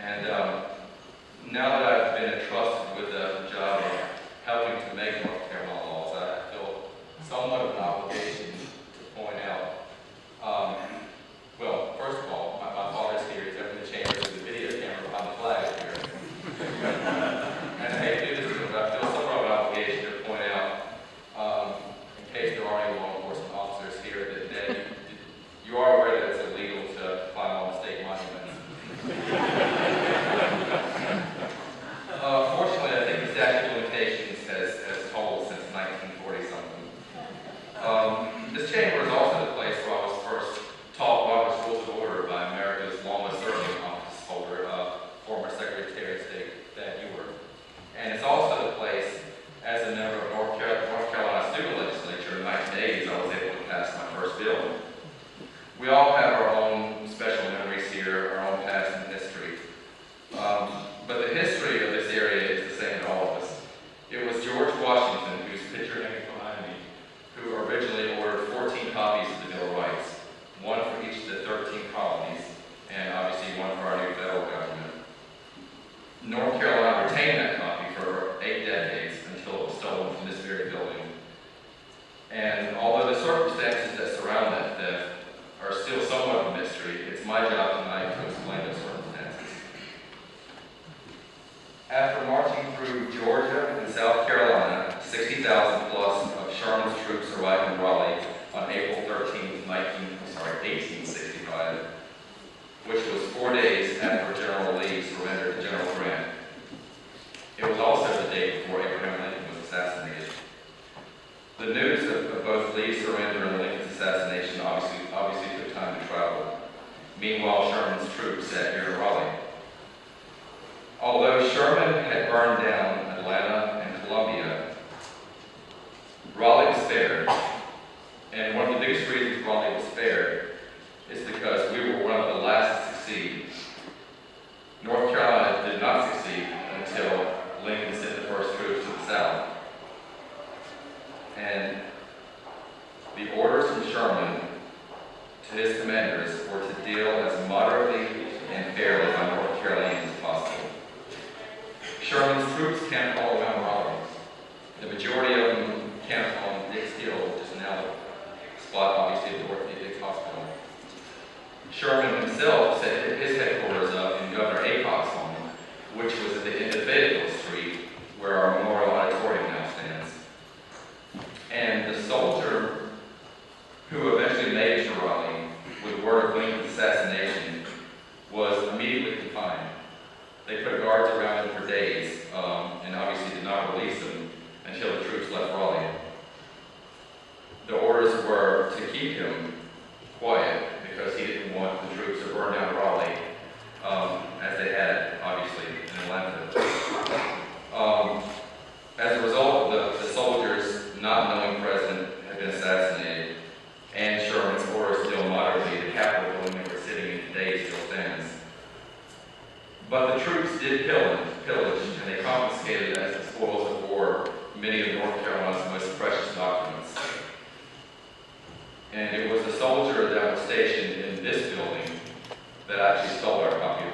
And now that I've been entrusted with the job of helping to make North Carolina laws, I feel somewhat of an obligation to point out. Well, first of all, my father's here. He's up in the chamber with the video camera behind the flag here. And I hate to do this, but I feel somewhat of an obligation to point out, in case there are any law enforcement officers here, that you are aware that it's illegal to climb on state monuments. Fortunately, I think the statute of limitations has told since 1940-something. This chamber is also the place where I was first taught Robert's Rules of Order by America's longest-serving office holder, former Secretary of State Thad Ewart. And it's also the place, as a member of North Carolina student legislature in the 1980s, I was able to pass my first bill. We all have our own special memories here, our own past and history. But the history of this area is the same to all of us. It was George Washington, whose picture hanging behind me, who originally ordered 14 copies of the Bill of Rights, one for each of the 13 colonies, and obviously one for our new federal government. North Carolina retained that copy for 8 decades until it was stolen from this very building. And although the circumstances that surround that theft are still somewhat of a mystery, it's my job tonight to explain those circumstances. After marching through Georgia and South Carolina, 60,000 plus of Sherman's troops arrived in Raleigh on April 13, 1865, which was 4 days after General Lee surrendered to General Grant. It was also the day before Abraham Lincoln was assassinated. The news of both Lee's surrender and Lincoln's assassination obviously took time to travel. Meanwhile, Sherman's troops sat here in Raleigh. Although Sherman had burned down Atlanta and Columbia, Raleigh was spared. And one of the biggest reasons Raleigh was spared is because we were one of the last to succeed. North Carolina did not succeed until Lincoln sent the first troops to the south. And the orders from Sherman to his commanders were to deal as moderately and fairly by North Carolinians as possible. Sherman's troops camped all around Raleigh. The majority of them camped on Dix Hill, which is now the spot obviously of the orthopedic hospital. Sherman himself set his headquarters up in Governor Aycock's home, which was at the end of Fayetteville Street, where our Memorial Auditorium now stands. And the soldier who eventually made it to Raleigh with word of Lincoln's assassination was immediately confined. They put guards around him for days, and obviously did not release him until the troops left Raleigh. The orders were to keep him quiet because he didn't want the troops to burn down Raleigh, as they had, obviously, in Atlanta. As a result of the soldiers not knowing the president had been assassinated, and Sherman's orders still moderately, the Capitol building they were sitting in today still stands. But the troops did pillage, and they confiscated as the spoils of war many of North Carolina's most precious documents. And it was the soldier that was stationed in this building that actually stole our copy of